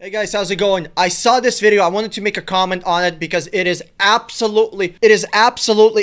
Hey guys, how's it going? I saw this video. I wanted to make a comment on it because it is absolutely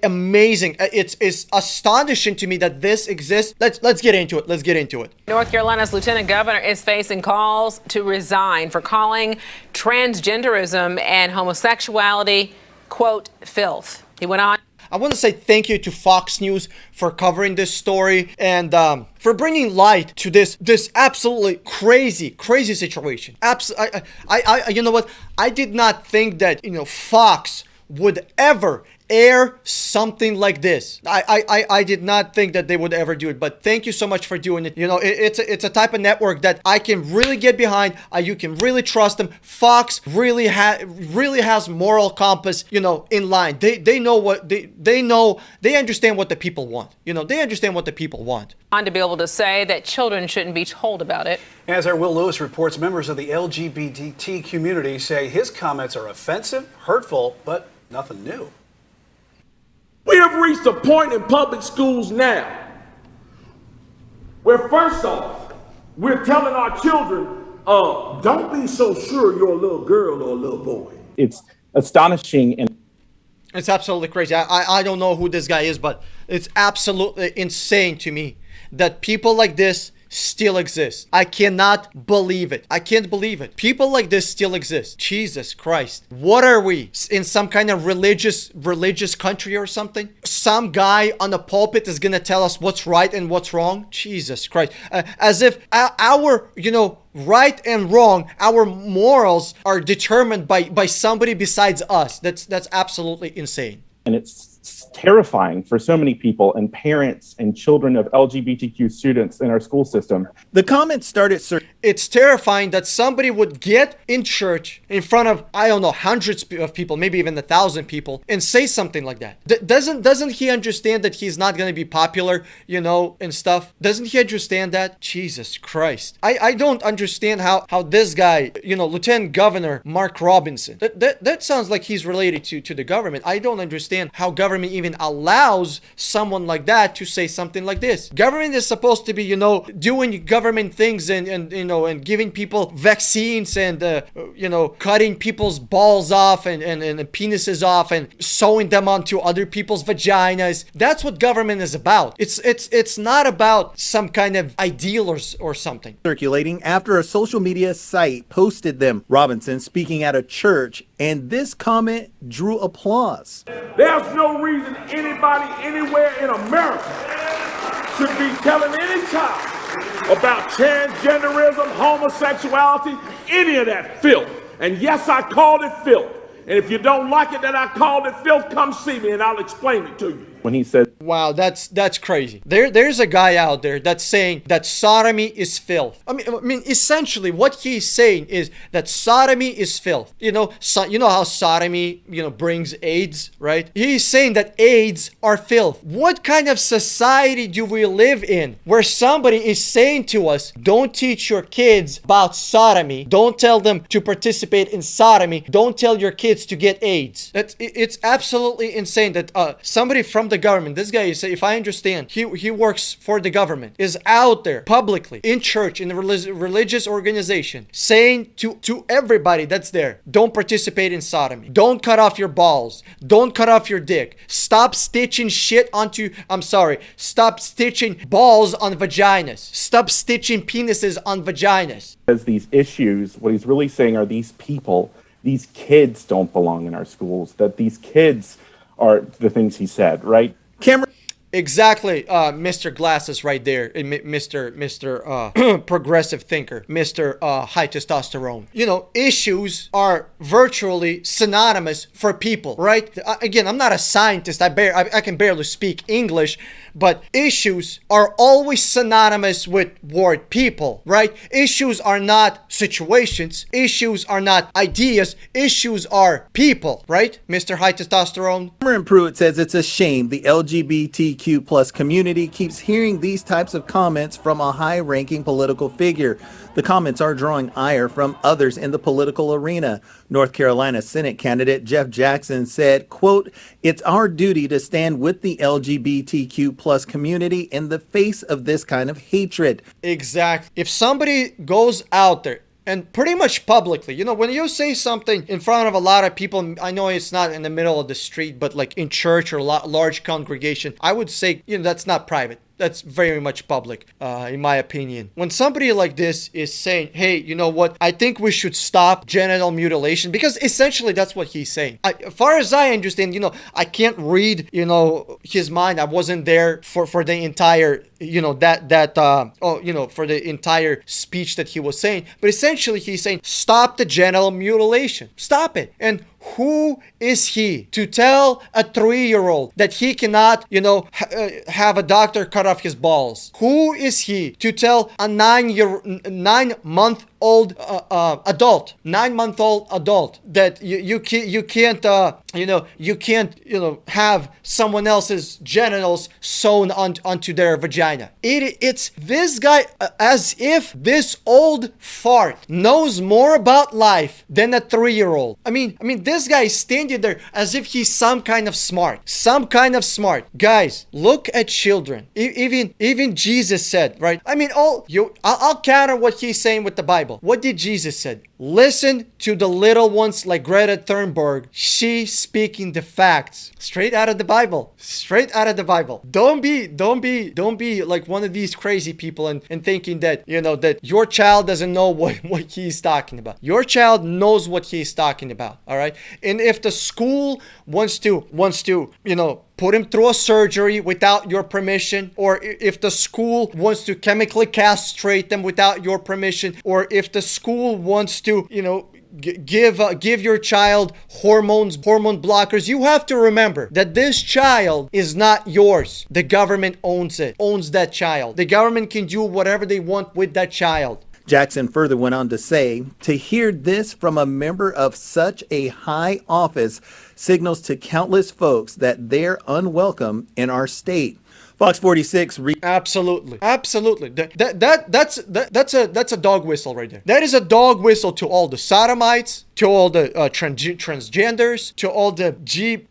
amazing. It's astonishing to me that this exists. Let's get into it. North Carolina's lieutenant governor is facing calls to resign for calling transgenderism and homosexuality, quote, filth. He went on. I want to say thank you to Fox News for covering this story and for bringing light to this absolutely crazy situation. You know what? I did not think that Fox would ever air something like this. I did not think that they would ever do it, but thank you so much for doing it. It's a type of network that I can really get behind. You can really trust them. Fox really has moral compass, in line. They know what they understand what the people want. They understand what the people want. On to be able to say that children shouldn't be told about it. As our Will Lewis reports, members of the LGBT community say his comments are offensive, hurtful, but nothing new. We have reached a point in public schools now where, first off, we're telling our children, don't be so sure you're a little girl or a little boy. It's astonishing and it's absolutely crazy. I don't know who this guy is, but it's absolutely insane to me that people like this still exist. I cannot believe it. I can't believe it. People like this still exist. Jesus Christ. What are we? In some kind of religious country or something? Some guy on the pulpit is gonna tell us what's right and what's wrong? Jesus Christ. As if our, right and wrong, our morals are determined by somebody besides us. That's absolutely insane. and it's terrifying for so many people and parents and children of LGBTQ students in our school system. The comments started. It's terrifying that somebody would get in church in front of, I don't know, hundreds of people, maybe even 1,000 people, and say something like that. Doesn't he understand that he's not going to be popular, and stuff? Doesn't he understand that? Jesus Christ. I don't understand how this guy, Lieutenant Governor Mark Robinson, that sounds like he's related to the government. I don't understand how government even allows someone like that to say something like this. Government is supposed to be, doing government things and giving people vaccines and, cutting people's balls off and penises off and sewing them onto other people's vaginas. That's what government is about. It's not about some kind of ideal or something. Circulating after a social media site posted them. Robinson speaking at a church, and this comment drew applause. There's no reason anybody anywhere in America should be telling any child about transgenderism, homosexuality, any of that filth. And yes, I called it filth. And if you don't like it that I called it filth, come see me and I'll explain it to you. When he said, wow, that's crazy. There's a guy out there that's saying that sodomy is filth. I mean, essentially what he's saying is that sodomy is filth. You know how sodomy, brings AIDS, right? He's saying that AIDS are filth. What kind of society do we live in where somebody is saying to us, don't teach your kids about sodomy, don't tell them to participate in sodomy, don't tell your kids to get AIDS? It's absolutely insane that somebody from the government, this guy is, if I understand, he works for the government, is out there publicly in church, in a religious organization, saying to everybody that's there, don't participate in sodomy, don't cut off your balls, don't cut off your dick, stop stitching balls on vaginas, stop stitching penises on vaginas. as these issues, what he's really saying are these people, these kids don't belong in our schools, that these kids are the things he said, right? Cameron. Exactly, Mr. Glasses right there, Mr. Progressive thinker, Mr. High testosterone. Issues are virtually synonymous for people, right? Again, I'm not a scientist. I can barely speak English, but issues are always synonymous with word people, right? Issues are not situations. Issues are not ideas. Issues are people, right? Mr. High testosterone. Cameron Pruitt says it's a shame the LGBTQ plus community keeps hearing these types of comments from a high-ranking political figure. The comments are drawing ire from others in the political arena. North Carolina Senate candidate Jeff Jackson said, quote, "It's our duty to stand with the LGBTQ plus community in the face of this kind of hatred." Exactly. If somebody goes out there and pretty much publicly. You know, when you say something in front of a lot of people, I know it's not in the middle of the street, but like in church or large congregation, I would say, you know, that's not private. That's very much public, in my opinion. When somebody like this is saying, hey, you know what? I think we should stop genital mutilation, because essentially that's what he's saying. As far as I understand, you know, I can't read, you know, his mind. I wasn't there for the entire, you know, for the entire speech that he was saying. But essentially he's saying, stop the genital mutilation. Stop it. And who is he to tell a 3-year-old that he cannot, you know, have a doctor cut off his balls? Who is he to tell a 9-month-old adult, 9-month-old adult, that you can't have someone else's genitals sewn onto their vagina? It's this guy, as if this old fart knows more about life than a 3-year-old. I mean, this guy is standing there as if he's some kind of smart. Guys, look at children. Even Jesus said, right? I mean, I'll counter what he's saying with the Bible. What did Jesus say? Listen to the little ones like Greta Thunberg. She's speaking the facts. Straight out of the Bible. Don't be like one of these crazy people and thinking that, you know, that your child doesn't know what he's talking about. Your child knows what he's talking about. All right. And if the school wants to, you know, put him through a surgery without your permission, or if the school wants to chemically castrate them without your permission, or if the school wants to, you know, give your child hormone blockers, you have to remember that this child is not yours. The government owns that child. The government can do whatever they want with that child. Jackson further went on to say, to hear this from a member of such a high office signals to countless folks that they're unwelcome in our state. Fox 46. Absolutely. That's a dog whistle right there. That is a dog whistle to all the sodomites, to all the transgenders, to all the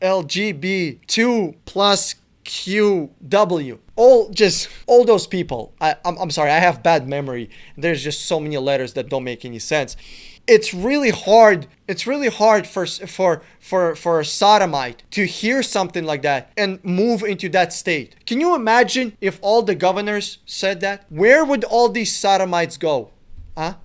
LGBTQ plus QW. All those people. I'm sorry, I have bad memory. There's just so many letters that don't make any sense. It's really hard for a sodomite to hear something like that and move into that state. Can you imagine if all the governors said that? Where would all these sodomites go?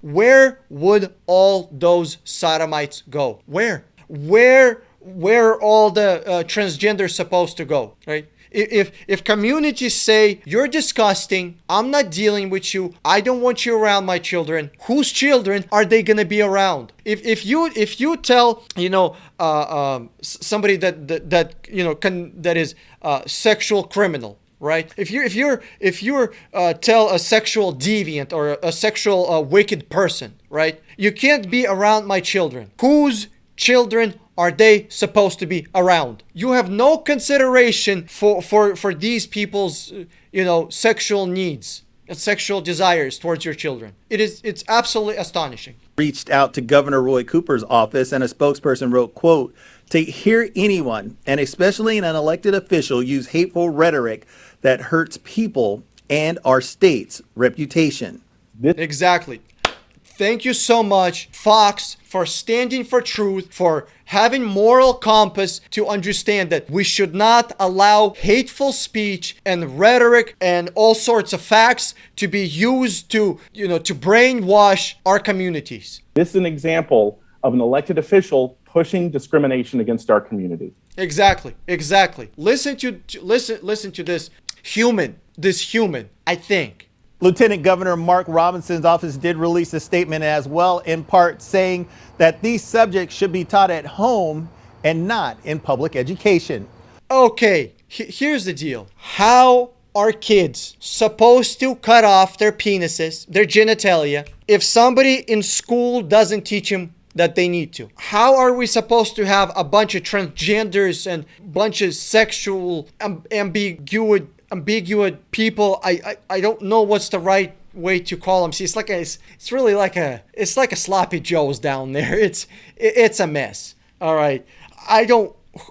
Where would all those sodomites go? Where are all the transgenders supposed to go, right? If communities say, you're disgusting, I'm not dealing with you, I don't want you around my children, whose children are they going to be around? If you tell, you know, somebody that you know that is sexual criminal, right? If you're tell a sexual deviant or a sexual wicked person, right? You can't be around my children. Whose children are they supposed to be around? You have no consideration for these people's, you know, sexual needs and sexual desires towards your children. It's absolutely astonishing. Reached out to Governor Roy Cooper's office, and a spokesperson wrote, quote, to hear anyone, and especially an elected official, use hateful rhetoric that hurts people and our state's reputation. Exactly. Thank you so much, Fox, for standing for truth, for having moral compass to understand that we should not allow hateful speech and rhetoric and all sorts of facts to be used to, you know, to brainwash our communities. This is an example of an elected official pushing discrimination against our community. Exactly. Listen to this human, I think. Lieutenant Governor Mark Robinson's office did release a statement as well, in part saying that these subjects should be taught at home and not in public education. Okay, here's the deal. How are kids supposed to cut off their penises, their genitalia, if somebody in school doesn't teach them that they need to? How are we supposed to have a bunch of transgenders and bunch of sexual ambiguous people? I don't know what's the right way to call them. See, it's really like a sloppy joes down there. It's a mess. All right.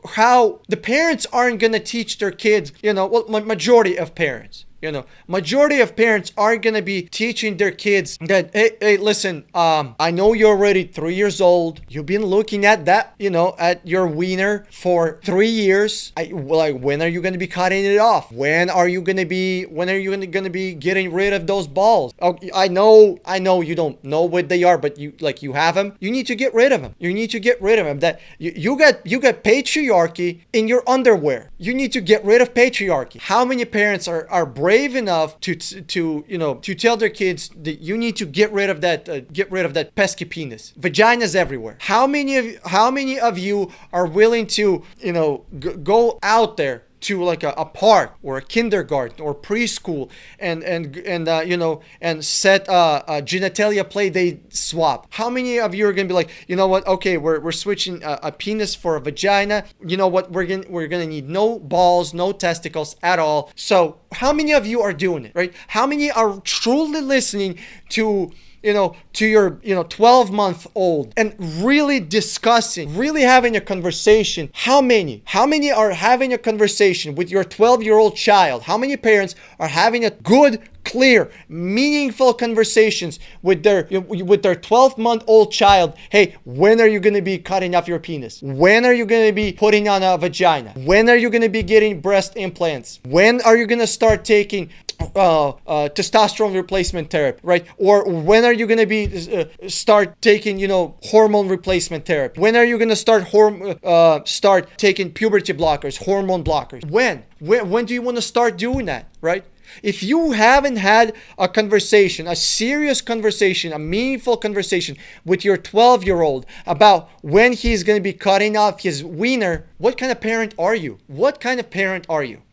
How the parents aren't going to teach their kids, you know, well, majority of parents Majority of parents are gonna be teaching their kids that, hey, listen, I know you're already 3 years old. You've been looking at that, at your wiener for 3 years. When are you gonna be cutting it off? When are you gonna be getting rid of those balls? Oh, I know you don't know what they are, but you have them. You need to get rid of them. That you got patriarchy in your underwear. You need to get rid of patriarchy. How many parents are brave enough to tell their kids that you need to get rid of that pesky penis? Vaginas everywhere. How many of you are willing to go out there to like a park or a kindergarten or preschool and set a genitalia play date swap? How many of you are gonna be like, you know what? Okay, we're switching a penis for a vagina. You know what? We're gonna need no balls, no testicles at all. So how many of you are doing it, right? How many are truly listening to your 12-month-old and really discussing, really having a conversation? How many are having a conversation with your 12-year-old child? How many parents are having a good, clear, meaningful conversations with their 12-month-old child? Hey, when are you going to be cutting off your penis? When are you going to be putting on a vagina? When are you going to be getting breast implants? When are you going to start taking testosterone replacement therapy, right? Or when are you going to be start taking hormone replacement therapy? When are you going to start taking puberty blockers, hormone blockers? When do you want to start doing that, right? If you haven't had a conversation, a serious conversation, a meaningful conversation with your 12-year-old about when he's going to be cutting off his wiener, what kind of parent are you? What kind of parent are you?